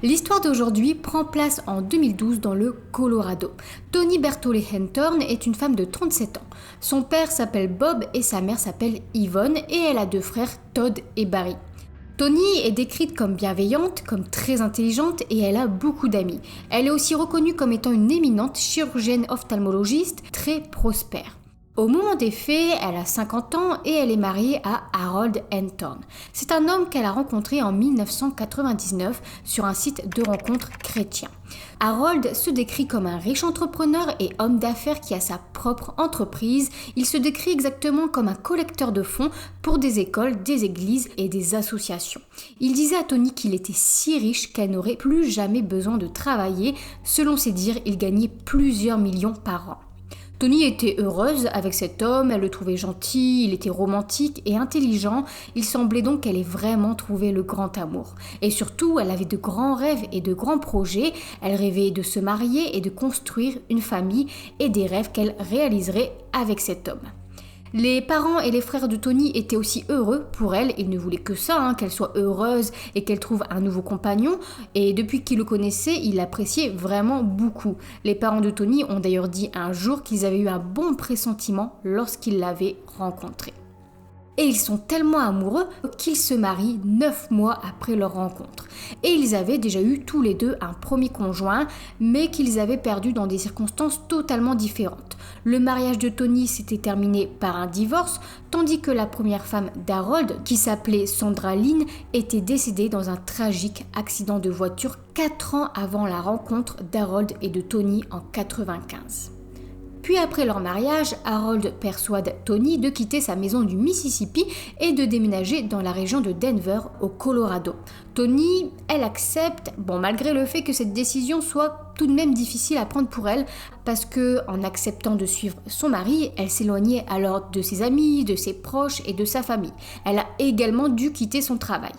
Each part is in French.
L'histoire d'aujourd'hui prend place en 2012 dans le Colorado. Toni Berthollet Hentorn est une femme de 37 ans. Son père s'appelle Bob et sa mère s'appelle Yvonne et elle a 2 frères, Todd et Barry. Toni est décrite comme bienveillante, comme très intelligente et elle a beaucoup d'amis. Elle est aussi reconnue comme étant une éminente chirurgienne ophtalmologiste très prospère. Au moment des faits, elle a 50 ans et elle est mariée à Harold Hentorn. C'est un homme qu'elle a rencontré en 1999 sur un site de rencontres chrétien. Harold se décrit comme un riche entrepreneur et homme d'affaires qui a sa propre entreprise. Il se décrit exactement comme un collecteur de fonds pour des écoles, des églises et des associations. Il disait à Toni qu'il était si riche qu'elle n'aurait plus jamais besoin de travailler. Selon ses dires, il gagnait plusieurs millions par an. Toni était heureuse avec cet homme, elle le trouvait gentil, il était romantique et intelligent, il semblait donc qu'elle ait vraiment trouvé le grand amour. Et surtout, elle avait de grands rêves et de grands projets, elle rêvait de se marier et de construire une famille et des rêves qu'elle réaliserait avec cet homme. Les parents et les frères de Toni étaient aussi heureux pour elle, ils ne voulaient que ça, qu'elle soit heureuse et qu'elle trouve un nouveau compagnon. Et depuis qu'ils le connaissaient, ils l'appréciaient vraiment beaucoup. Les parents de Toni ont d'ailleurs dit un jour qu'ils avaient eu un bon pressentiment lorsqu'ils l'avaient rencontré. Et ils sont tellement amoureux qu'ils se marient 9 mois après leur rencontre. Et ils avaient déjà eu tous les deux un premier conjoint, mais qu'ils avaient perdu dans des circonstances totalement différentes. Le mariage de Toni s'était terminé par un divorce, tandis que la première femme d'Harold, qui s'appelait Sandra Lynn, était décédée dans un tragique accident de voiture 4 ans avant la rencontre d'Harold et de Toni en 1995. Puis après leur mariage, Harold persuade Toni de quitter sa maison du Mississippi et de déménager dans la région de Denver, au Colorado. Toni, elle accepte, malgré le fait que cette décision soit tout de même difficile à prendre pour elle, parce que en acceptant de suivre son mari, elle s'éloignait alors de ses amis, de ses proches et de sa famille. Elle a également dû quitter son travail.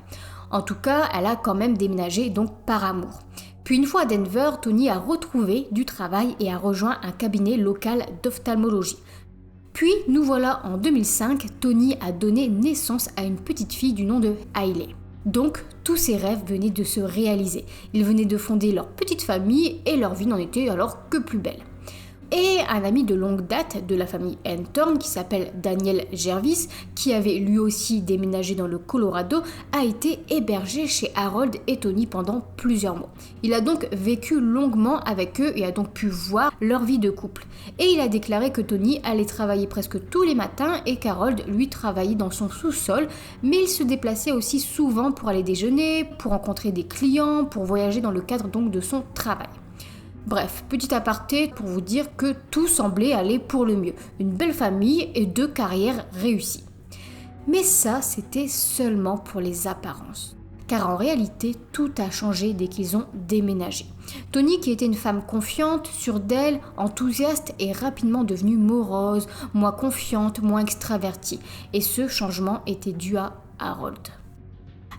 En tout cas, elle a quand même déménagé donc par amour. Puis une fois à Denver, Toni a retrouvé du travail et a rejoint un cabinet local d'ophtalmologie. Puis nous voilà en 2005, Toni a donné naissance à une petite fille du nom de Hailey. Donc tous ses rêves venaient de se réaliser. Ils venaient de fonder leur petite famille et leur vie n'en était alors que plus belle. Et un ami de longue date de la famille Hentorn, qui s'appelle Daniel Jervis, qui avait lui aussi déménagé dans le Colorado, a été hébergé chez Harold et Toni pendant plusieurs mois. Il a donc vécu longuement avec eux et a donc pu voir leur vie de couple. Et il a déclaré que Toni allait travailler presque tous les matins et qu'Harold, lui, travaillait dans son sous-sol, mais il se déplaçait aussi souvent pour aller déjeuner, pour rencontrer des clients, pour voyager dans le cadre donc de son travail. Bref, petit aparté pour vous dire que tout semblait aller pour le mieux. Une belle famille et 2 carrières réussies. Mais ça, c'était seulement pour les apparences. Car en réalité, tout a changé dès qu'ils ont déménagé. Toni, qui était une femme confiante, sûre d'elle, enthousiaste, est rapidement devenue morose, moins confiante, moins extravertie. Et ce changement était dû à Harold.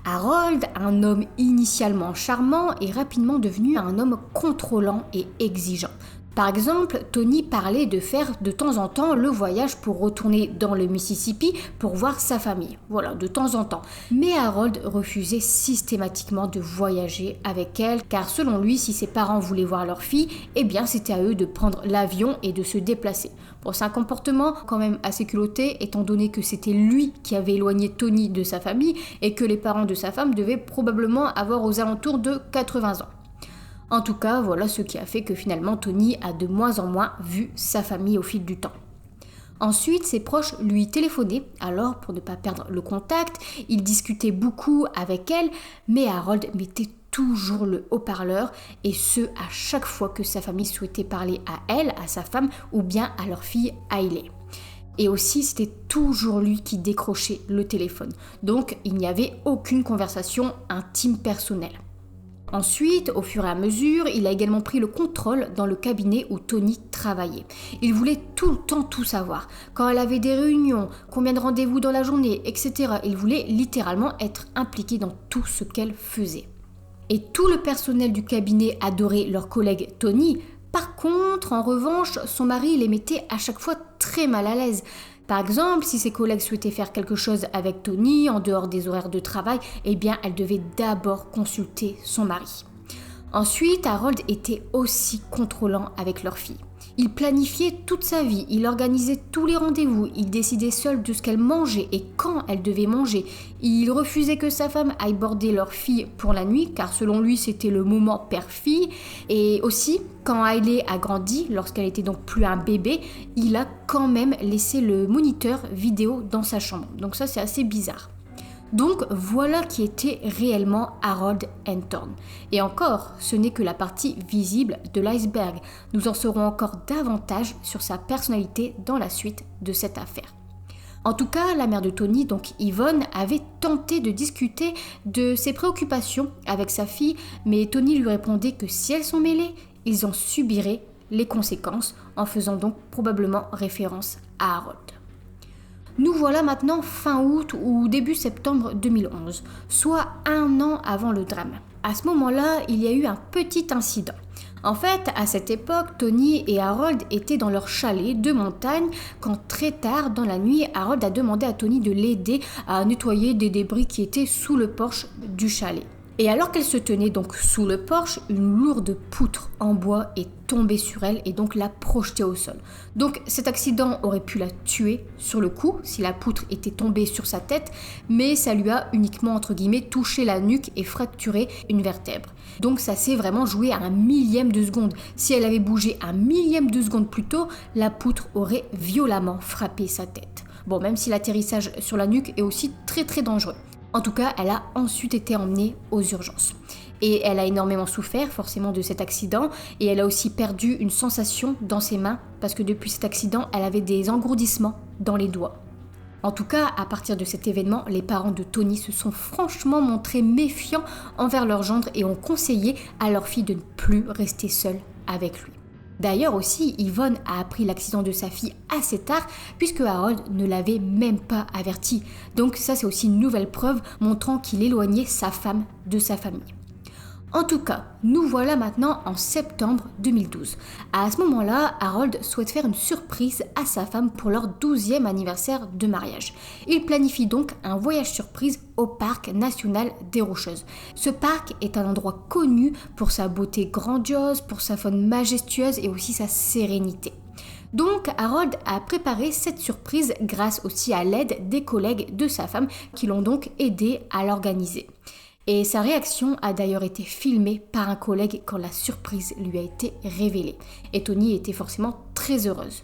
Harold, un homme initialement charmant, est rapidement devenu un homme contrôlant et exigeant. Par exemple, Toni parlait de faire de temps en temps le voyage pour retourner dans le Mississippi pour voir sa famille. Voilà, de temps en temps. Mais Harold refusait systématiquement de voyager avec elle, car selon lui, si ses parents voulaient voir leur fille, c'était à eux de prendre l'avion et de se déplacer. C'est un comportement quand même assez culotté, étant donné que c'était lui qui avait éloigné Toni de sa famille et que les parents de sa femme devaient probablement avoir aux alentours de 80 ans. En tout cas, voilà ce qui a fait que finalement Toni a de moins en moins vu sa famille au fil du temps. Ensuite, ses proches lui téléphonaient, alors pour ne pas perdre le contact, il discutait beaucoup avec elle, mais Harold mettait toujours le haut-parleur, et ce à chaque fois que sa famille souhaitait parler à elle, à sa femme, ou bien à leur fille Hailey. Et aussi, c'était toujours lui qui décrochait le téléphone, donc il n'y avait aucune conversation intime personnelle. Ensuite, au fur et à mesure, il a également pris le contrôle dans le cabinet où Toni travaillait. Il voulait tout le temps tout savoir. Quand elle avait des réunions, combien de rendez-vous dans la journée, etc. Il voulait littéralement être impliqué dans tout ce qu'elle faisait. Et tout le personnel du cabinet adorait leur collègue Toni. Par contre, en revanche, son mari les mettait à chaque fois très mal à l'aise. Par exemple, si ses collègues souhaitaient faire quelque chose avec Toni en dehors des horaires de travail, elle devait d'abord consulter son mari. Ensuite, Harold était aussi contrôlant avec leur fille. Il planifiait toute sa vie, il organisait tous les rendez-vous, il décidait seul de ce qu'elle mangeait et quand elle devait manger. Il refusait que sa femme aille border leur fille pour la nuit, car selon lui c'était le moment père-fille. Et aussi, quand Hailey a grandi, lorsqu'elle était donc plus un bébé, il a quand même laissé le moniteur vidéo dans sa chambre. Donc ça c'est assez bizarre. Donc voilà qui était réellement Harold Henton. Et encore, ce n'est que la partie visible de l'iceberg. Nous en saurons encore davantage sur sa personnalité dans la suite de cette affaire. En tout cas, la mère de Tony, donc Yvonne, avait tenté de discuter de ses préoccupations avec sa fille, mais Tony lui répondait que si elles sont mêlées, ils en subiraient les conséquences, en faisant donc probablement référence à Harold. Nous voilà maintenant fin août ou début septembre 2011, soit un an avant le drame. À ce moment-là, il y a eu un petit incident. En fait, à cette époque, Tony et Harold étaient dans leur chalet de montagne quand très tard dans la nuit, Harold a demandé à Tony de l'aider à nettoyer des débris qui étaient sous le porche du chalet. Et alors qu'elle se tenait donc sous le porche, une lourde poutre en bois est tombée sur elle et donc l'a projetée au sol. Donc cet accident aurait pu la tuer sur le coup si la poutre était tombée sur sa tête, mais ça lui a uniquement entre guillemets touché la nuque et fracturé une vertèbre. Donc ça s'est vraiment joué à un millième de seconde. Si elle avait bougé un millième de seconde plus tôt, la poutre aurait violemment frappé sa tête. Bon, même si l'atterrissage sur la nuque est aussi très très dangereux. En tout cas, elle a ensuite été emmenée aux urgences. Et elle a énormément souffert forcément de cet accident et elle a aussi perdu une sensation dans ses mains parce que depuis cet accident, elle avait des engourdissements dans les doigts. En tout cas, à partir de cet événement, les parents de Tony se sont franchement montrés méfiants envers leur gendre et ont conseillé à leur fille de ne plus rester seule avec lui. D'ailleurs aussi, Yvonne a appris l'accident de sa fille assez tard puisque Harold ne l'avait même pas averti. Donc ça c'est aussi une nouvelle preuve montrant qu'il éloignait sa femme de sa famille. En tout cas, nous voilà maintenant en septembre 2012. À ce moment-là, Harold souhaite faire une surprise à sa femme pour leur 12e anniversaire de mariage. Il planifie donc un voyage surprise au parc national des Rocheuses. Ce parc est un endroit connu pour sa beauté grandiose, pour sa faune majestueuse et aussi sa sérénité. Donc Harold a préparé cette surprise grâce aussi à l'aide des collègues de sa femme qui l'ont donc aidé à l'organiser. Et sa réaction a d'ailleurs été filmée par un collègue quand la surprise lui a été révélée. Et Tony était forcément très heureuse.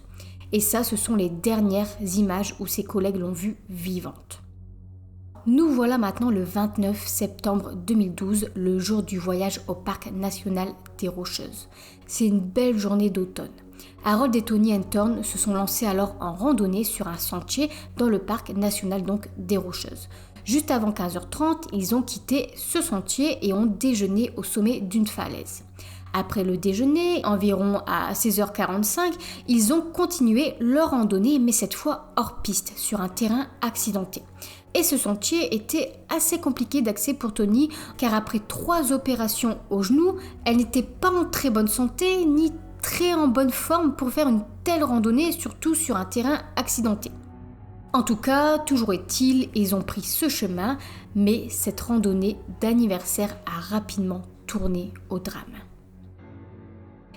Et ça, ce sont les dernières images où ses collègues l'ont vue vivante. Nous voilà maintenant le 29 septembre 2012, le jour du voyage au parc national des Rocheuses. C'est une belle journée d'automne. Harold et Tony Henton se sont lancés alors en randonnée sur un sentier dans le parc national donc des Rocheuses. Juste avant 15h30, ils ont quitté ce sentier et ont déjeuné au sommet d'une falaise. Après le déjeuner, environ à 16h45, ils ont continué leur randonnée, mais cette fois hors piste, sur un terrain accidenté. Et ce sentier était assez compliqué d'accès pour Tony, car après 3 opérations au genou, elle n'était pas en très bonne santé, ni très en bonne forme pour faire une telle randonnée, surtout sur un terrain accidenté. En tout cas, toujours est-il, ils ont pris ce chemin, mais cette randonnée d'anniversaire a rapidement tourné au drame.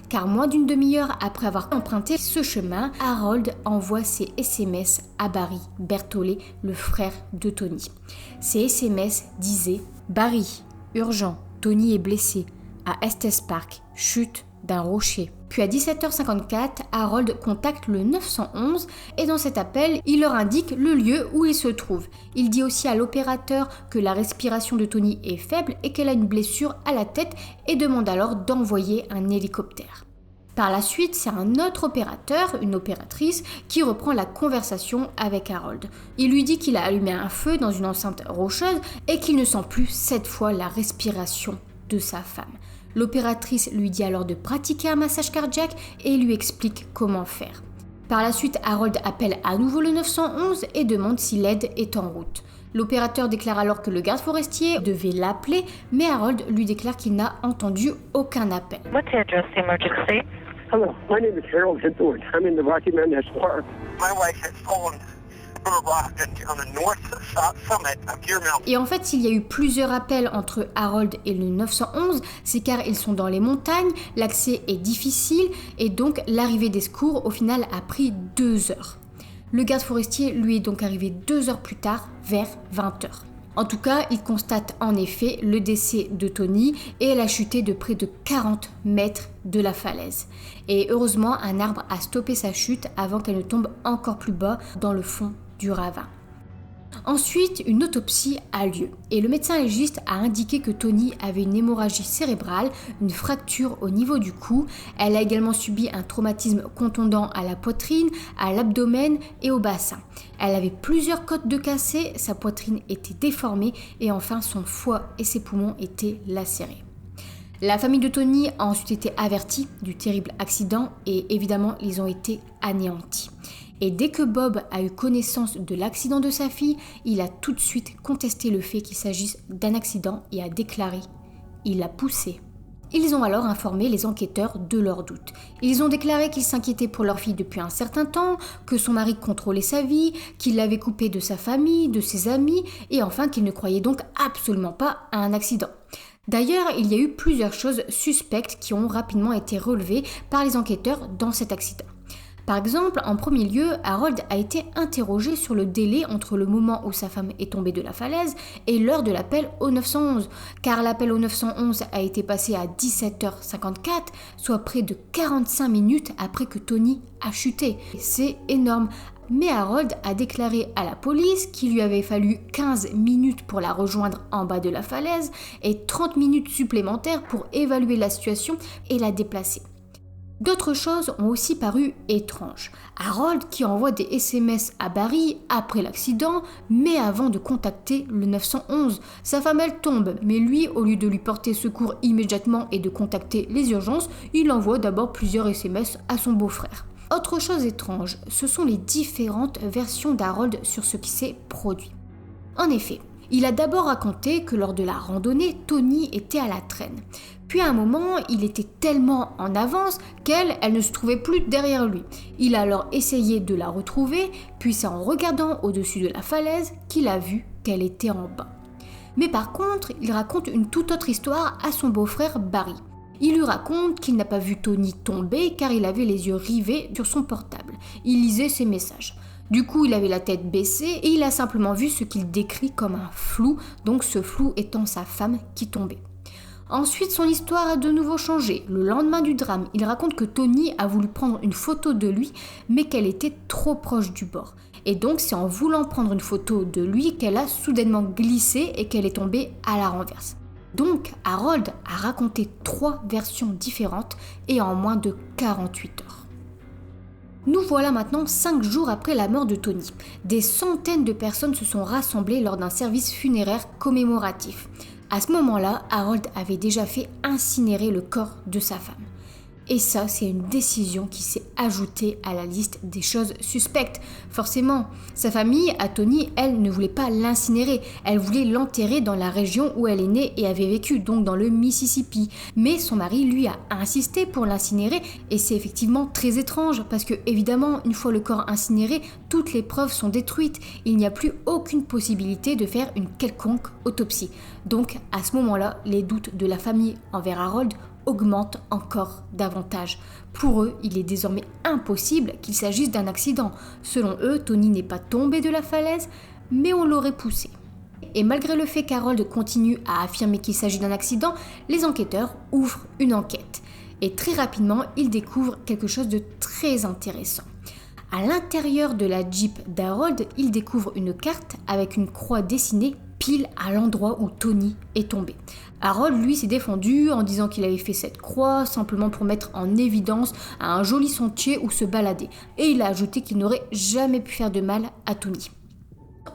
Car moins d'une demi-heure après avoir emprunté ce chemin, Harold envoie ses SMS à Barry Berthollet, le frère de Tony. Ces SMS disaient « Barry, urgent, Tony est blessé, à Estes Park, chute d'un rocher ». Puis à 17h54, Harold contacte le 911 et dans cet appel, il leur indique le lieu où il se trouve. Il dit aussi à l'opérateur que la respiration de Tony est faible et qu'elle a une blessure à la tête et demande alors d'envoyer un hélicoptère. Par la suite, c'est un autre opérateur, une opératrice, qui reprend la conversation avec Harold. Il lui dit qu'il a allumé un feu dans une enceinte rocheuse et qu'il ne sent plus cette fois la respiration de sa femme. L'opératrice lui dit alors de pratiquer un massage cardiaque et lui explique comment faire. Par la suite, Harold appelle à nouveau le 911 et demande si l'aide est en route. L'opérateur déclare alors que le garde forestier devait l'appeler, mais Harold lui déclare qu'il n'a entendu aucun appel. What's the address of the emergency? Hello, my name is Harold Hinthorn. I'm in the Rocky Mountain National Park. My wife has phoned Et en fait, s'il y a eu plusieurs appels entre Harold et le 911, c'est car ils sont dans les montagnes, l'accès est difficile et donc l'arrivée des secours au final a pris 2 heures. Le garde forestier lui est donc arrivé 2 heures plus tard, vers 20 heures. En tout cas, il constate en effet le décès de Toni et elle a chuté de près de 40 mètres de la falaise. Et heureusement, un arbre a stoppé sa chute avant qu'elle ne tombe encore plus bas dans le fond du ravin. Ensuite, une autopsie a lieu et le médecin légiste a indiqué que Toni avait une hémorragie cérébrale, une fracture au niveau du cou. Elle a également subi un traumatisme contondant à la poitrine, à l'abdomen et au bassin. Elle avait plusieurs côtes de cassées, sa poitrine était déformée et enfin son foie et ses poumons étaient lacérés. La famille de Toni a ensuite été avertie du terrible accident et évidemment ils ont été anéantis. Et dès que Bob a eu connaissance de l'accident de sa fille, il a tout de suite contesté le fait qu'il s'agisse d'un accident et a déclaré « il l'a poussé ». Ils ont alors informé les enquêteurs de leurs doutes. Ils ont déclaré qu'ils s'inquiétaient pour leur fille depuis un certain temps, que son mari contrôlait sa vie, qu'il l'avait coupée de sa famille, de ses amis, et enfin qu'ils ne croyaient donc absolument pas à un accident. D'ailleurs, il y a eu plusieurs choses suspectes qui ont rapidement été relevées par les enquêteurs dans cet accident. Par exemple, en premier lieu, Harold a été interrogé sur le délai entre le moment où sa femme est tombée de la falaise et l'heure de l'appel au 911, car l'appel au 911 a été passé à 17h54, soit près de 45 minutes après que Toni a chuté. C'est énorme. Mais Harold a déclaré à la police qu'il lui avait fallu 15 minutes pour la rejoindre en bas de la falaise et 30 minutes supplémentaires pour évaluer la situation et la déplacer. D'autres choses ont aussi paru étranges. Harold qui envoie des SMS à Barry après l'accident, mais avant de contacter le 911. Sa femme elle tombe, mais lui, au lieu de lui porter secours immédiatement et de contacter les urgences, il envoie d'abord plusieurs SMS à son beau-frère. Autre chose étrange, ce sont les différentes versions d'Harold sur ce qui s'est produit. En effet, il a d'abord raconté que lors de la randonnée, Toni était à la traîne. Puis à un moment, il était tellement en avance qu'elle ne se trouvait plus derrière lui. Il a alors essayé de la retrouver, puis c'est en regardant au-dessus de la falaise qu'il a vu qu'elle était en bas. Mais par contre, il raconte une toute autre histoire à son beau-frère Barry. Il lui raconte qu'il n'a pas vu Toni tomber car il avait les yeux rivés sur son portable. Il lisait ses messages. Du coup, il avait la tête baissée et il a simplement vu ce qu'il décrit comme un flou, donc ce flou étant sa femme qui tombait. Ensuite, son histoire a de nouveau changé. Le lendemain du drame, il raconte que Toni a voulu prendre une photo de lui, mais qu'elle était trop proche du bord. Et donc, c'est en voulant prendre une photo de lui qu'elle a soudainement glissé et qu'elle est tombée à la renverse. Donc, Harold a raconté 3 versions différentes et en moins de 48 heures. Nous voilà maintenant 5 jours après la mort de Toni. Des centaines de personnes se sont rassemblées lors d'un service funéraire commémoratif. À ce moment-là, Harold avait déjà fait incinérer le corps de sa femme. Et ça, c'est une décision qui s'est ajoutée à la liste des choses suspectes. Forcément, sa famille, à Toni, elle ne voulait pas l'incinérer. Elle voulait l'enterrer dans la région où elle est née et avait vécu, donc dans le Mississippi. Mais son mari, lui, a insisté pour l'incinérer et c'est effectivement très étrange parce que, évidemment, une fois le corps incinéré, toutes les preuves sont détruites. Il n'y a plus aucune possibilité de faire une quelconque autopsie. Donc, à ce moment-là, les doutes de la famille envers Harold augmente encore davantage. Pour eux, il est désormais impossible qu'il s'agisse d'un accident. Selon eux, Toni n'est pas tombée de la falaise, mais on l'aurait poussée. Et malgré le fait qu'Harold continue à affirmer qu'il s'agit d'un accident, les enquêteurs ouvrent une enquête. Et très rapidement, ils découvrent quelque chose de très intéressant. À l'intérieur de la Jeep d'Harold, ils découvrent une carte avec une croix dessinée pile à l'endroit où Toni est tombée. Harold, lui, s'est défendu en disant qu'il avait fait cette croix simplement pour mettre en évidence un joli sentier où se balader. Et il a ajouté qu'il n'aurait jamais pu faire de mal à Toni.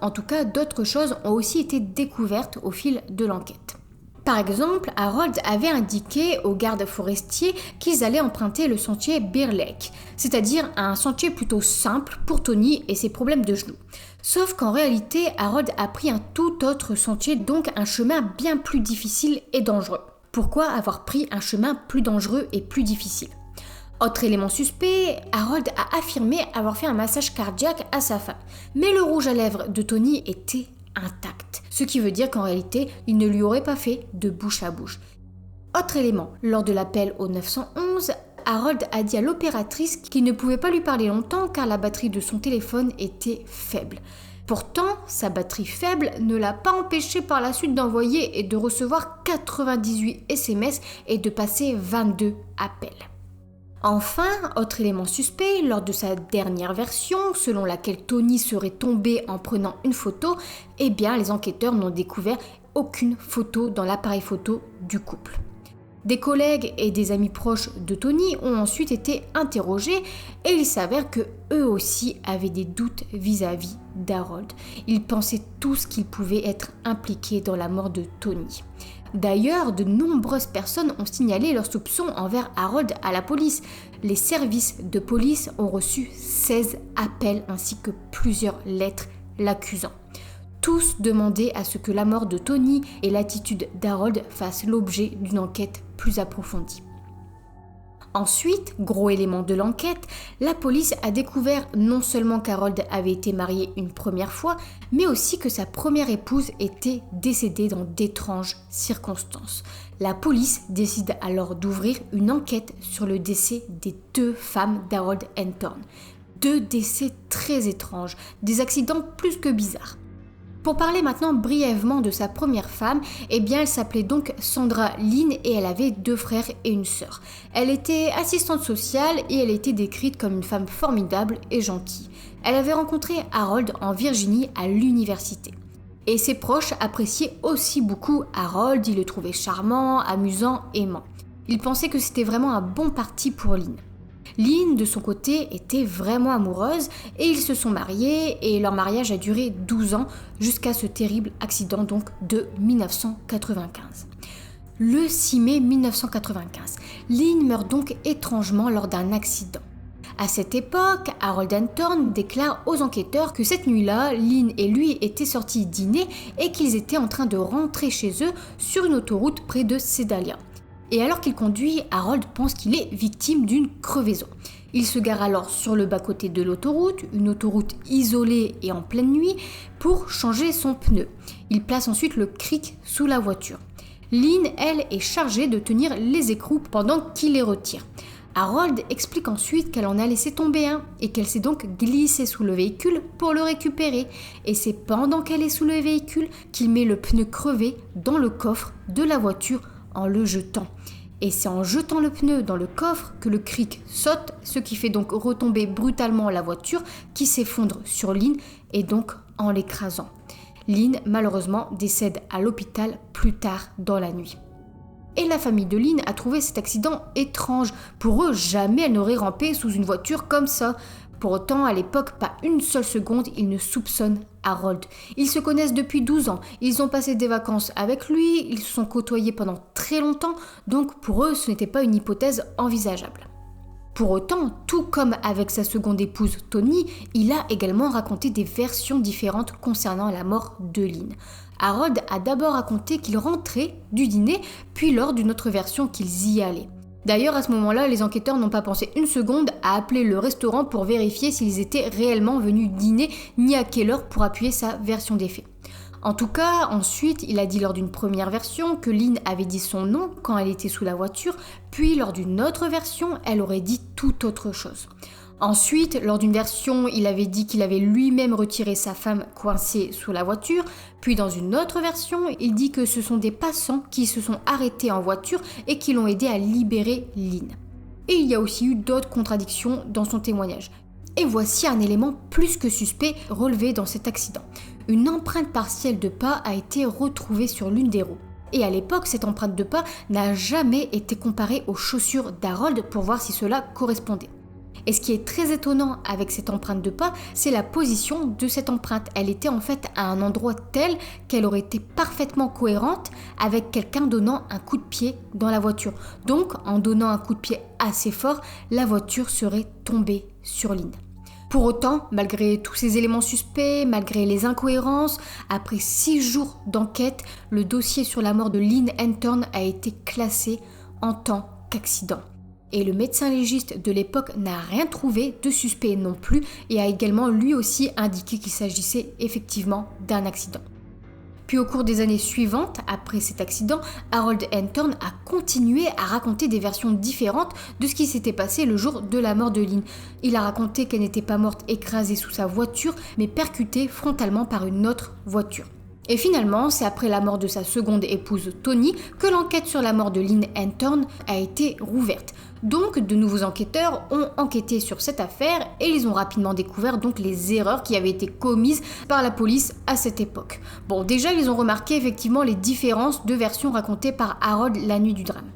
En tout cas, d'autres choses ont aussi été découvertes au fil de l'enquête. Par exemple, Harold avait indiqué aux gardes forestiers qu'ils allaient emprunter le sentier Bear Lake, c'est-à-dire un sentier plutôt simple pour Toni et ses problèmes de genoux. Sauf qu'en réalité, Harold a pris un tout autre sentier, donc un chemin bien plus difficile et dangereux. Pourquoi avoir pris un chemin plus dangereux et plus difficile ? Autre élément suspect, Harold a affirmé avoir fait un massage cardiaque à sa femme. Mais le rouge à lèvres de Tony était intact, ce qui veut dire qu'en réalité, il ne lui aurait pas fait de bouche à bouche. Autre élément, lors de l'appel au 911, Harold a dit à l'opératrice qu'il ne pouvait pas lui parler longtemps car la batterie de son téléphone était faible. Pourtant, sa batterie faible ne l'a pas empêché par la suite d'envoyer et de recevoir 98 SMS et de passer 22 appels. Enfin, autre élément suspect, lors de sa dernière version, selon laquelle Tony serait tombé en prenant une photo, les enquêteurs n'ont découvert aucune photo dans l'appareil photo du couple. Des collègues et des amis proches de Tony ont ensuite été interrogés et il s'avère que eux aussi avaient des doutes vis-à-vis d'Harold. Ils pensaient tous qu'il pouvait être impliqué dans la mort de Tony. D'ailleurs, de nombreuses personnes ont signalé leurs soupçons envers Harold à la police. Les services de police ont reçu 16 appels ainsi que plusieurs lettres l'accusant. Tous demandaient à ce que la mort de Tony et l'attitude d'Harold fassent l'objet d'une enquête plus approfondie. Ensuite, gros élément de l'enquête, la police a découvert non seulement qu'Harold avait été marié une première fois, mais aussi que sa première épouse était décédée dans d'étranges circonstances. La police décide alors d'ouvrir une enquête sur le décès des 2 femmes d'Harold Hentorn. 2 décès très étranges, des accidents plus que bizarres. Pour parler maintenant brièvement de sa première femme, elle s'appelait donc Sandra Lynn et elle avait 2 frères et une sœur. Elle était assistante sociale et elle était décrite comme une femme formidable et gentille. Elle avait rencontré Harold en Virginie à l'université. Et ses proches appréciaient aussi beaucoup Harold, ils le trouvaient charmant, amusant, aimant. Ils pensaient que c'était vraiment un bon parti pour Lynn. Lynn, de son côté, était vraiment amoureuse et ils se sont mariés et leur mariage a duré 12 ans jusqu'à ce terrible accident donc de 1995. Le 6 mai 1995, Lynn meurt donc étrangement lors d'un accident. À cette époque, Harold Hentorn déclare aux enquêteurs que cette nuit-là, Lynn et lui étaient sortis dîner et qu'ils étaient en train de rentrer chez eux sur une autoroute près de Sedalia. Et alors qu'il conduit, Harold pense qu'il est victime d'une crevaison. Il se gare alors sur le bas-côté de l'autoroute, une autoroute isolée et en pleine nuit, pour changer son pneu. Il place ensuite le cric sous la voiture. Lynn, elle, est chargée de tenir les écrous pendant qu'il les retire. Harold explique ensuite qu'elle en a laissé tomber un et qu'elle s'est donc glissée sous le véhicule pour le récupérer. Et c'est pendant qu'elle est sous le véhicule qu'il met le pneu crevé dans le coffre de la voiture en le jetant. Et c'est en jetant le pneu dans le coffre que le cric saute, ce qui fait donc retomber brutalement la voiture qui s'effondre sur Lynn et donc en l'écrasant. Lynn, malheureusement, décède à l'hôpital plus tard dans la nuit. Et la famille de Lynn a trouvé cet accident étrange. Pour eux, jamais elle n'aurait rampé sous une voiture comme ça. Pour autant, à l'époque, pas une seule seconde, ils ne soupçonnent Harold. Ils se connaissent depuis 12 ans, ils ont passé des vacances avec lui, ils se sont côtoyés pendant très longtemps, donc pour eux, ce n'était pas une hypothèse envisageable. Pour autant, tout comme avec sa seconde épouse Tony, il a également raconté des versions différentes concernant la mort de Lynn. Harold a d'abord raconté qu'il rentrait du dîner, puis lors d'une autre version qu'ils y allaient. D'ailleurs, à ce moment-là, les enquêteurs n'ont pas pensé une seconde à appeler le restaurant pour vérifier s'ils étaient réellement venus dîner, ni à quelle heure pour appuyer sa version des faits. En tout cas, ensuite, il a dit lors d'une première version que Lynn avait dit son nom quand elle était sous la voiture, puis lors d'une autre version, elle aurait dit tout autre chose. Ensuite, lors d'une version, il avait dit qu'il avait lui-même retiré sa femme coincée sous la voiture, puis dans une autre version, il dit que ce sont des passants qui se sont arrêtés en voiture et qui l'ont aidé à libérer Lynn. Et il y a aussi eu d'autres contradictions dans son témoignage. Et voici un élément plus que suspect relevé dans cet accident. Une empreinte partielle de pas a été retrouvée sur l'une des roues. Et à l'époque, cette empreinte de pas n'a jamais été comparée aux chaussures d'Harold pour voir si cela correspondait. Et ce qui est très étonnant avec cette empreinte de pas, c'est la position de cette empreinte. Elle était en fait à un endroit tel qu'elle aurait été parfaitement cohérente avec quelqu'un donnant un coup de pied dans la voiture. Donc, en donnant un coup de pied assez fort, la voiture serait tombée sur Lynn. Pour autant, malgré tous ces éléments suspects, malgré les incohérences, après 6 jours d'enquête, le dossier sur la mort de Lynn Hentorn a été classé en tant qu'accident. Et le médecin légiste de l'époque n'a rien trouvé de suspect non plus et a également lui aussi indiqué qu'il s'agissait effectivement d'un accident. Puis au cours des années suivantes, après cet accident, Harold Anthorn a continué à raconter des versions différentes de ce qui s'était passé le jour de la mort de Lynn. Il a raconté qu'elle n'était pas morte écrasée sous sa voiture, mais percutée frontalement par une autre voiture. Et finalement, c'est après la mort de sa seconde épouse Toni que l'enquête sur la mort de Lynn Anthorn a été rouverte. Donc, de nouveaux enquêteurs ont enquêté sur cette affaire et ils ont rapidement découvert donc les erreurs qui avaient été commises par la police à cette époque. Bon, déjà, ils ont remarqué effectivement les différences de versions racontées par Harold la nuit du drame.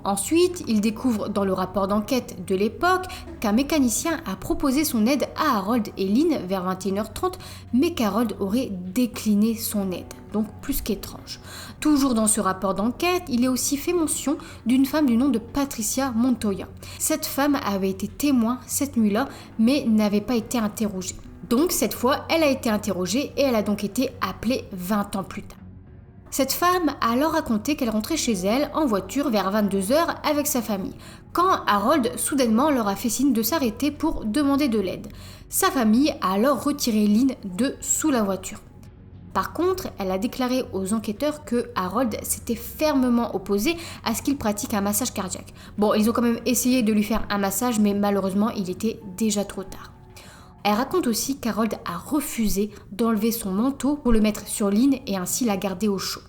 Ensuite, ils découvrent dans le rapport d'enquête de l'époque qu'un mécanicien a proposé son aide à Harold et Lynn vers 21h30, mais qu'Harold aurait décliné son aide, donc plus qu'étrange. Toujours dans ce rapport d'enquête, il est aussi fait mention d'une femme du nom de Patricia Montoya. Cette femme avait été témoin cette nuit-là, mais n'avait pas été interrogée. Donc cette fois, elle a été interrogée et elle a donc été appelée 20 ans plus tard. Cette femme a alors raconté qu'elle rentrait chez elle en voiture vers 22h avec sa famille, quand Harold soudainement leur a fait signe de s'arrêter pour demander de l'aide. Sa famille a alors retiré Lynn de sous la voiture. Par contre, elle a déclaré aux enquêteurs que Harold s'était fermement opposé à ce qu'il pratique un massage cardiaque. Bon, ils ont quand même essayé de lui faire un massage, mais malheureusement, il était déjà trop tard. Elle raconte aussi qu'Harold a refusé d'enlever son manteau pour le mettre sur Lynn et ainsi la garder au chaud.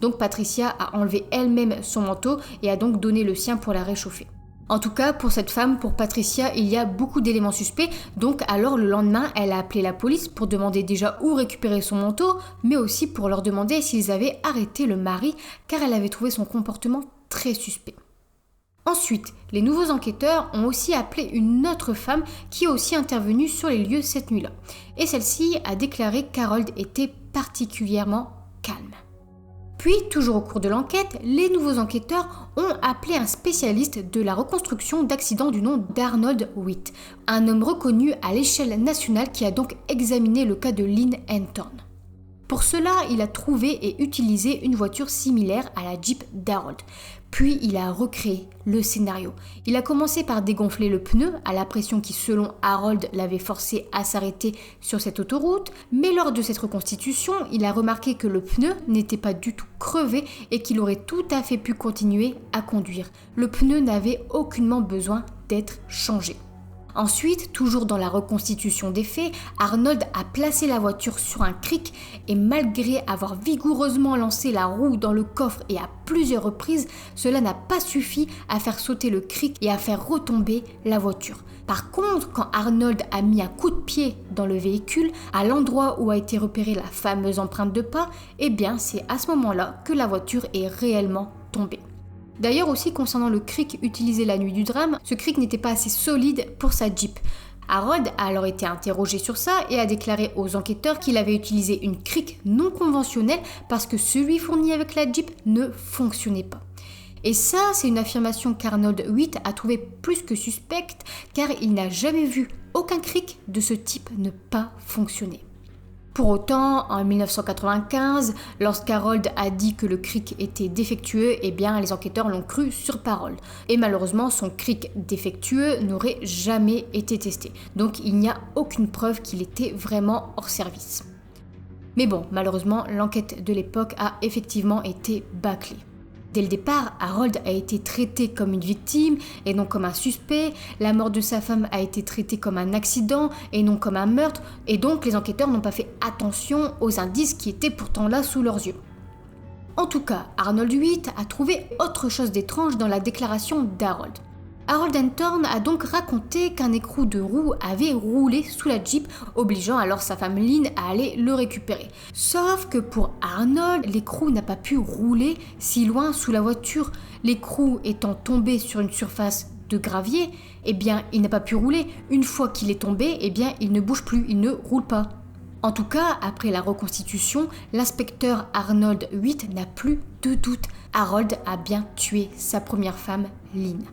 Donc Patricia a enlevé elle-même son manteau et a donc donné le sien pour la réchauffer. En tout cas, pour cette femme, pour Patricia, il y a beaucoup d'éléments suspects, donc alors le lendemain, elle a appelé la police pour demander déjà où récupérer son manteau, mais aussi pour leur demander s'ils avaient arrêté le mari, car elle avait trouvé son comportement très suspect. Ensuite, les nouveaux enquêteurs ont aussi appelé une autre femme qui est aussi intervenue sur les lieux cette nuit-là. Et celle-ci a déclaré qu'Harold était particulièrement calme. Puis, toujours au cours de l'enquête, les nouveaux enquêteurs ont appelé un spécialiste de la reconstruction d'accidents du nom d'Arnold Witt, un homme reconnu à l'échelle nationale qui a donc examiné le cas de Lynn Anthorn. Pour cela, il a trouvé et utilisé une voiture similaire à la Jeep d'Harold. Puis il a recréé le scénario. Il a commencé par dégonfler le pneu à la pression qui, selon Harold, l'avait forcé à s'arrêter sur cette autoroute. Mais lors de cette reconstitution, il a remarqué que le pneu n'était pas du tout crevé et qu'il aurait tout à fait pu continuer à conduire. Le pneu n'avait aucunement besoin d'être changé. Ensuite, toujours dans la reconstitution des faits, Arnold a placé la voiture sur un cric et malgré avoir vigoureusement lancé la roue dans le coffre et à plusieurs reprises, cela n'a pas suffi à faire sauter le cric et à faire retomber la voiture. Par contre, quand Arnold a mis un coup de pied dans le véhicule, à l'endroit où a été repérée la fameuse empreinte de pas, eh bien c'est à ce moment-là que la voiture est réellement tombée. D'ailleurs aussi concernant le cric utilisé la nuit du drame, ce cric n'était pas assez solide pour sa Jeep. Harold a alors été interrogé sur ça et a déclaré aux enquêteurs qu'il avait utilisé une cric non conventionnelle parce que celui fourni avec la Jeep ne fonctionnait pas. Et ça, c'est une affirmation qu'Arnold Witt a trouvée plus que suspecte car il n'a jamais vu aucun cric de ce type ne pas fonctionner. Pour autant, en 1995, lorsqu'Harold a dit que le cric était défectueux, eh bien les enquêteurs l'ont cru sur parole. Et malheureusement, son cric défectueux n'aurait jamais été testé. Donc il n'y a aucune preuve qu'il était vraiment hors service. Mais bon, malheureusement, l'enquête de l'époque a effectivement été bâclée. Dès le départ, Harold a été traité comme une victime et non comme un suspect, la mort de sa femme a été traitée comme un accident et non comme un meurtre, et donc les enquêteurs n'ont pas fait attention aux indices qui étaient pourtant là sous leurs yeux. En tout cas, Arnold Witt a trouvé autre chose d'étrange dans la déclaration d'Harold. Harold Anthorn a donc raconté qu'un écrou de roue avait roulé sous la Jeep, obligeant alors sa femme Lynn à aller le récupérer. Sauf que pour Arnold, l'écrou n'a pas pu rouler si loin sous la voiture. L'écrou étant tombé sur une surface de gravier, eh bien il n'a pas pu rouler. Une fois qu'il est tombé, eh bien il ne bouge plus, il ne roule pas. En tout cas, après la reconstitution, l'inspecteur Arnold Witt n'a plus de doute. Harold a bien tué sa première femme, Lynn.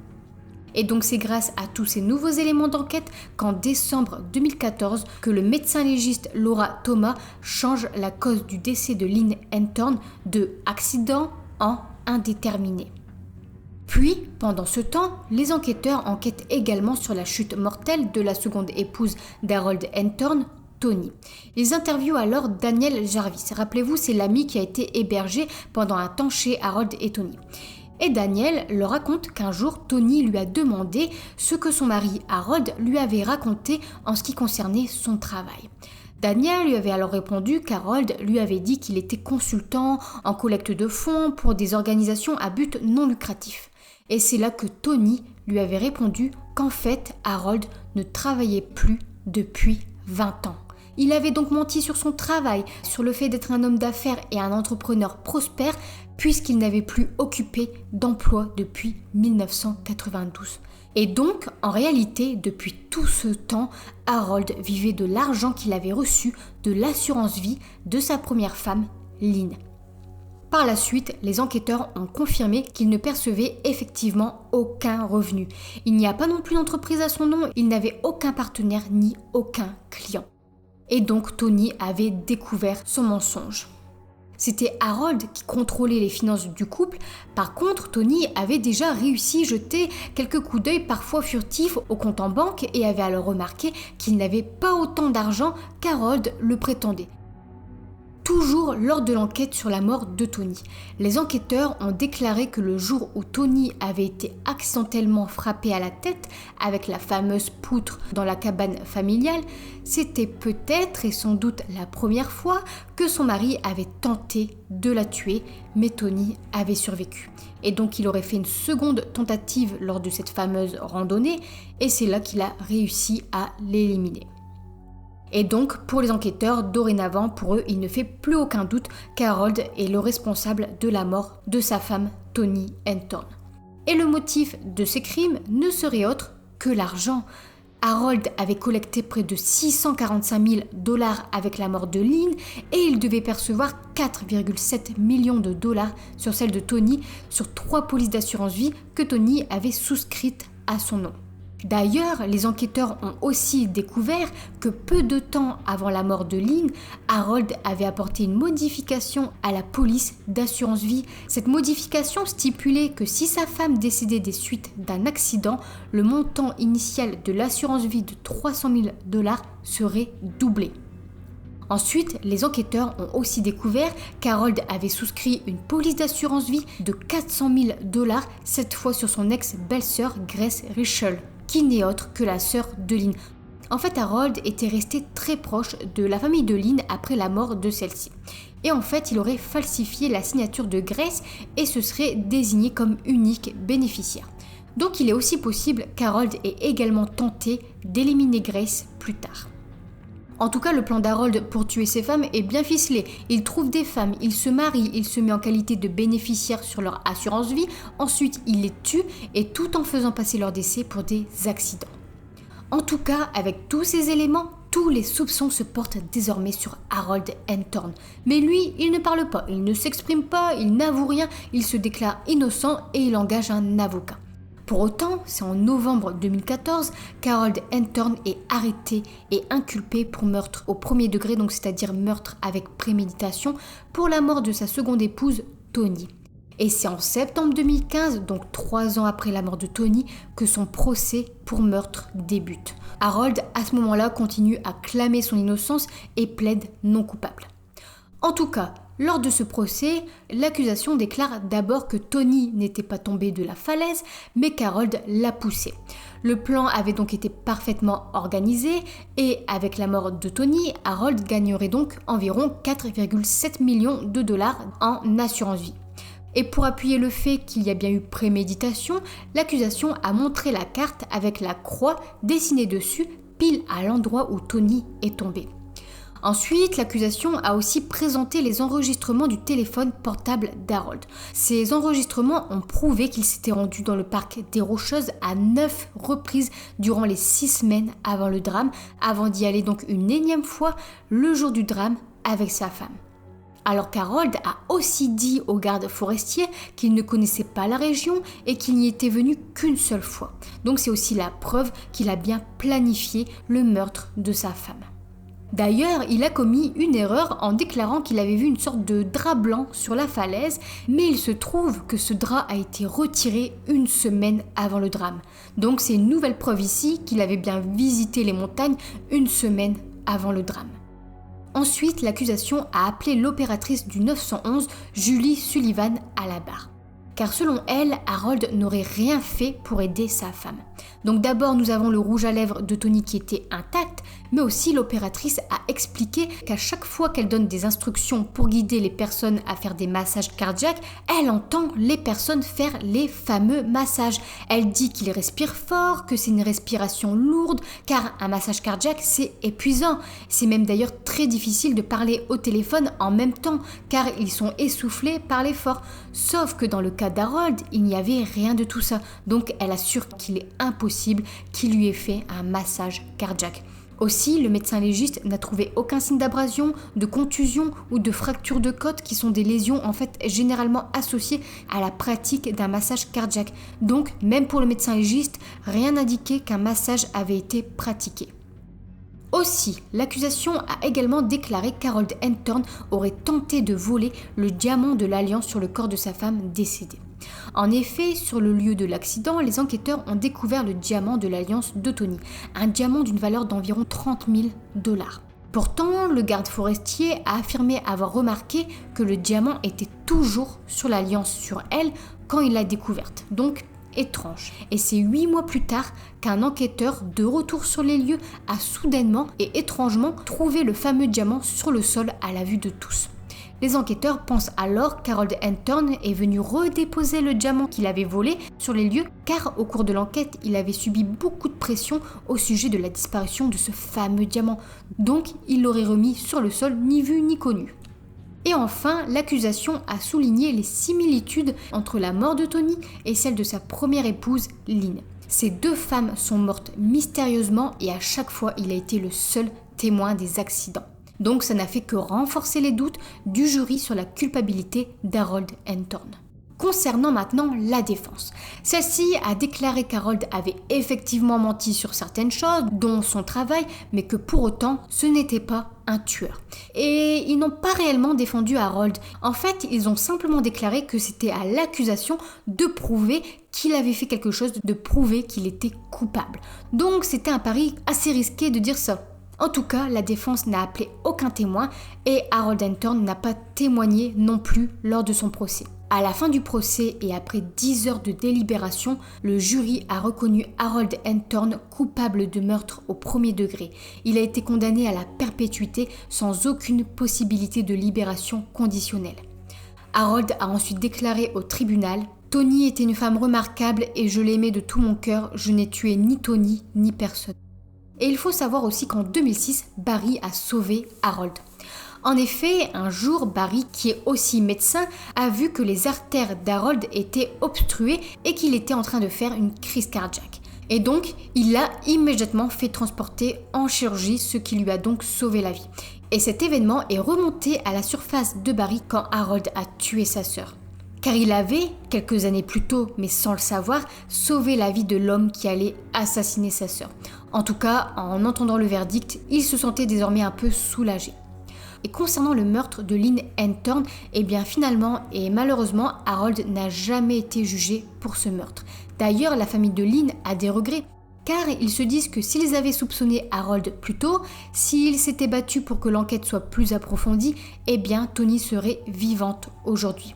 Et donc c'est grâce à tous ces nouveaux éléments d'enquête qu'en décembre 2014, que le médecin légiste Laura Thomas change la cause du décès de Lynn Anthorn de accident en indéterminé. Puis, pendant ce temps, les enquêteurs enquêtent également sur la chute mortelle de la seconde épouse d'Harold Hentorn, Toni. Ils interviewent alors Daniel Jarvis. Rappelez-vous, c'est l'ami qui a été hébergé pendant un temps chez Harold et Toni. Et Daniel leur raconte qu'un jour, Toni lui a demandé ce que son mari Harold lui avait raconté en ce qui concernait son travail. Daniel lui avait alors répondu qu'Harold lui avait dit qu'il était consultant en collecte de fonds pour des organisations à but non lucratif. Et c'est là que Toni lui avait répondu qu'en fait, Harold ne travaillait plus depuis 20 ans. Il avait donc menti sur son travail, sur le fait d'être un homme d'affaires et un entrepreneur prospère, puisqu'il n'avait plus occupé d'emploi depuis 1992. Et donc, en réalité, depuis tout ce temps, Harold vivait de l'argent qu'il avait reçu de l'assurance vie de sa première femme, Lynn. Par la suite, les enquêteurs ont confirmé qu'il ne percevait effectivement aucun revenu. Il n'y a pas non plus d'entreprise à son nom, il n'avait aucun partenaire ni aucun client. Et donc Toni avait découvert son mensonge. C'était Harold qui contrôlait les finances du couple. Par contre, Toni avait déjà réussi à jeter quelques coups d'œil parfois furtifs au compte en banque et avait alors remarqué qu'il n'avait pas autant d'argent qu'Harold le prétendait. Toujours lors de l'enquête sur la mort de Toni, les enquêteurs ont déclaré que le jour où Toni avait été accidentellement frappée à la tête avec la fameuse poutre dans la cabane familiale, c'était peut-être et sans doute la première fois que son mari avait tenté de la tuer, mais Toni avait survécu. Et donc il aurait fait une seconde tentative lors de cette fameuse randonnée, et c'est là qu'il a réussi à l'éliminer. Et donc, pour les enquêteurs, dorénavant, pour eux, il ne fait plus aucun doute qu'Harold est le responsable de la mort de sa femme, Toni Hentorn. Et le motif de ces crimes ne serait autre que l'argent. Harold avait collecté près de 645 000 $ avec la mort de Lynn et il devait percevoir 4,7 millions de dollars sur celle de Toni sur 3 polices d'assurance vie que Toni avait souscrites à son nom. D'ailleurs, les enquêteurs ont aussi découvert que peu de temps avant la mort de Lynn, Harold avait apporté une modification à la police d'assurance vie. Cette modification stipulait que si sa femme décédait des suites d'un accident, le montant initial de l'assurance vie de 300 000 $ serait doublé. Ensuite, les enquêteurs ont aussi découvert qu'Harold avait souscrit une police d'assurance vie de 400 000 $, cette fois sur son ex-belle-sœur Grace Richel, qui n'est autre que la sœur de Lynn. En fait, Harold était resté très proche de la famille de Lynn après la mort de celle-ci. Et en fait, il aurait falsifié la signature de Grace et se serait désigné comme unique bénéficiaire. Donc il est aussi possible qu'Harold ait également tenté d'éliminer Grace plus tard. En tout cas, le plan d'Harold pour tuer ses femmes est bien ficelé. Il trouve des femmes, il se marie, il se met en qualité de bénéficiaire sur leur assurance vie, ensuite il les tue et tout en faisant passer leur décès pour des accidents. En tout cas, avec tous ces éléments, tous les soupçons se portent désormais sur Harold Hentorn. Mais lui, il ne parle pas, il ne s'exprime pas, il n'avoue rien, il se déclare innocent et il engage un avocat. Pour autant, c'est en novembre 2014 qu'Harold Hentorn est arrêté et inculpé pour meurtre au premier degré, donc c'est-à-dire meurtre avec préméditation, pour la mort de sa seconde épouse, Toni. Et c'est en septembre 2015, donc 3 ans après la mort de Toni, que son procès pour meurtre débute. Harold, à ce moment-là, continue à clamer son innocence et plaide non coupable. En tout cas, lors de ce procès, l'accusation déclare d'abord que Toni n'était pas tombée de la falaise, mais qu'Harold l'a poussée. Le plan avait donc été parfaitement organisé et avec la mort de Toni, Harold gagnerait donc environ 4,7 millions de $ en assurance vie. Et pour appuyer le fait qu'il y a bien eu préméditation, l'accusation a montré la carte avec la croix dessinée dessus pile à l'endroit où Toni est tombée. Ensuite, l'accusation a aussi présenté les enregistrements du téléphone portable d'Harold. Ces enregistrements ont prouvé qu'il s'était rendu dans le parc des Rocheuses à 9 reprises durant les 6 semaines avant le drame, avant d'y aller donc une énième fois le jour du drame avec sa femme. Alors qu'Harold a aussi dit aux gardes forestiers qu'il ne connaissait pas la région et qu'il n'y était venu qu'une seule fois. Donc c'est aussi la preuve qu'il a bien planifié le meurtre de sa femme. D'ailleurs, il a commis une erreur en déclarant qu'il avait vu une sorte de drap blanc sur la falaise, mais il se trouve que ce drap a été retiré une semaine avant le drame. Donc c'est une nouvelle preuve ici qu'il avait bien visité les montagnes une semaine avant le drame. Ensuite, l'accusation a appelé l'opératrice du 911, Julie Sullivan, à la barre. Car selon elle, Harold n'aurait rien fait pour aider sa femme. Donc d'abord, nous avons le rouge à lèvres de Tony qui était intact, mais aussi l'opératrice a expliqué qu'à chaque fois qu'elle donne des instructions pour guider les personnes à faire des massages cardiaques, elle entend les personnes faire les fameux massages. Elle dit qu'ils respirent fort, que c'est une respiration lourde, car un massage cardiaque, c'est épuisant. C'est même d'ailleurs très difficile de parler au téléphone en même temps, car ils sont essoufflés par l'effort. Sauf que dans le cas d'Harold, il n'y avait rien de tout ça. Donc elle assure qu'il est impossible qu'il lui ait fait un massage cardiaque. Aussi, le médecin légiste n'a trouvé aucun signe d'abrasion, de contusion ou de fracture de côte qui sont des lésions en fait généralement associées à la pratique d'un massage cardiaque. Donc, même pour le médecin légiste, rien n'indiquait qu'un massage avait été pratiqué. Aussi, l'accusation a également déclaré qu'Harold Anthorn aurait tenté de voler le diamant de l'alliance sur le corps de sa femme décédée. En effet, sur le lieu de l'accident, les enquêteurs ont découvert le diamant de l'alliance de Tony, un diamant d'une valeur d'environ 30 000 $. Pourtant, le garde forestier a affirmé avoir remarqué que le diamant était toujours sur l'alliance sur elle quand il l'a découverte. Donc, étrange. Et c'est 8 mois plus tard qu'un enquêteur de retour sur les lieux a soudainement et étrangement trouvé le fameux diamant sur le sol à la vue de tous. Les enquêteurs pensent alors qu'Harold Anthorn est venu redéposer le diamant qu'il avait volé sur les lieux car au cours de l'enquête, il avait subi beaucoup de pression au sujet de la disparition de ce fameux diamant. Donc, il l'aurait remis sur le sol ni vu ni connu. Et enfin, l'accusation a souligné les similitudes entre la mort de Tony et celle de sa première épouse, Lynn. Ces deux femmes sont mortes mystérieusement et à chaque fois, il a été le seul témoin des accidents. Donc ça n'a fait que renforcer les doutes du jury sur la culpabilité d'Harold Anthorn. Concernant maintenant la défense, celle-ci a déclaré qu'Harold avait effectivement menti sur certaines choses, dont son travail, mais que pour autant, ce n'était pas un tueur. Et ils n'ont pas réellement défendu Harold. En fait, ils ont simplement déclaré que c'était à l'accusation de prouver qu'il avait fait quelque chose, de prouver qu'il était coupable. Donc c'était un pari assez risqué de dire ça. En tout cas, la défense n'a appelé aucun témoin et Harold Anthorn n'a pas témoigné non plus lors de son procès. À la fin du procès et après 10 heures de délibération, le jury a reconnu Harold Anthorn coupable de meurtre au premier degré. Il a été condamné à la perpétuité sans aucune possibilité de libération conditionnelle. Harold a ensuite déclaré au tribunal « Tony était une femme remarquable et je l'aimais de tout mon cœur, je n'ai tué ni Tony ni personne. » Et il faut savoir aussi qu'en 2006, Barry a sauvé Harold. En effet, un jour, Barry, qui est aussi médecin, a vu que les artères d'Harold étaient obstruées et qu'il était en train de faire une crise cardiaque. Et donc, il l'a immédiatement fait transporter en chirurgie, ce qui lui a donc sauvé la vie. Et cet événement est remonté à la surface de Barry quand Harold a tué sa sœur. Car il avait, quelques années plus tôt, mais sans le savoir, sauvé la vie de l'homme qui allait assassiner sa sœur. En tout cas, en entendant le verdict, il se sentait désormais un peu soulagé. Et concernant le meurtre de Lynn Anthorn, eh bien finalement et malheureusement, Harold n'a jamais été jugé pour ce meurtre. D'ailleurs, la famille de Lynn a des regrets, car ils se disent que s'ils avaient soupçonné Harold plus tôt, s'ils s'étaient battus pour que l'enquête soit plus approfondie, eh bien Tony serait vivante aujourd'hui.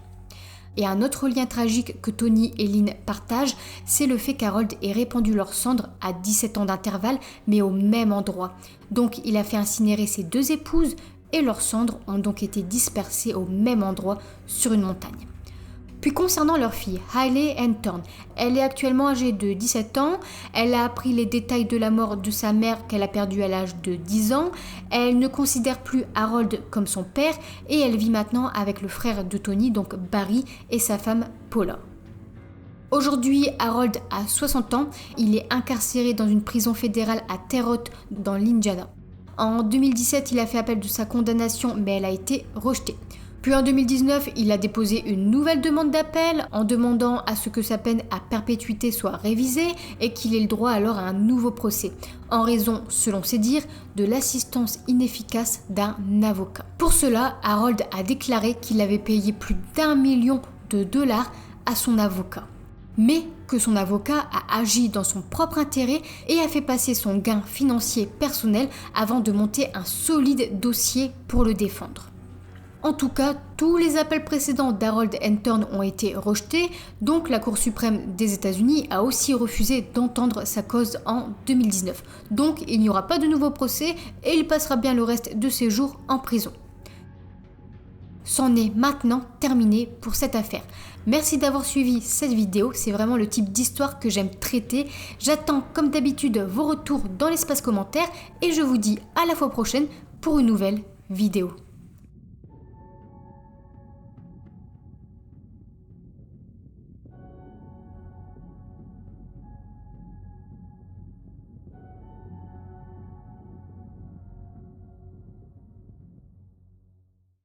Et un autre lien tragique que Tony et Lynn partagent, c'est le fait qu'Harold ait répandu leurs cendres à 17 ans d'intervalle, mais au même endroit. Donc il a fait incinérer ses deux épouses et leurs cendres ont donc été dispersées au même endroit sur une montagne. Puis concernant leur fille, Hayley Anthorn, elle est actuellement âgée de 17 ans, elle a appris les détails de la mort de sa mère qu'elle a perdue à l'âge de 10 ans, elle ne considère plus Harold comme son père et elle vit maintenant avec le frère de Tony, donc Barry, et sa femme Paula. Aujourd'hui, Harold a 60 ans, il est incarcéré dans une prison fédérale à Terre Haute dans l'Indiana. En 2017, il a fait appel de sa condamnation mais elle a été rejetée. Puis en 2019, il a déposé une nouvelle demande d'appel en demandant à ce que sa peine à perpétuité soit révisée et qu'il ait le droit alors à un nouveau procès, en raison, selon ses dires, de l'assistance inefficace d'un avocat. Pour cela, Harold a déclaré qu'il avait payé plus d'1 million de dollars à son avocat, mais que son avocat a agi dans son propre intérêt et a fait passer son gain financier personnel avant de monter un solide dossier pour le défendre. En tout cas, tous les appels précédents d'Harold Hentorn ont été rejetés, donc la Cour suprême des États-Unis a aussi refusé d'entendre sa cause en 2019. Donc il n'y aura pas de nouveau procès et il passera bien le reste de ses jours en prison. C'en est maintenant terminé pour cette affaire. Merci d'avoir suivi cette vidéo, c'est vraiment le type d'histoire que j'aime traiter. J'attends comme d'habitude vos retours dans l'espace commentaire et je vous dis à la fois prochaine pour une nouvelle vidéo.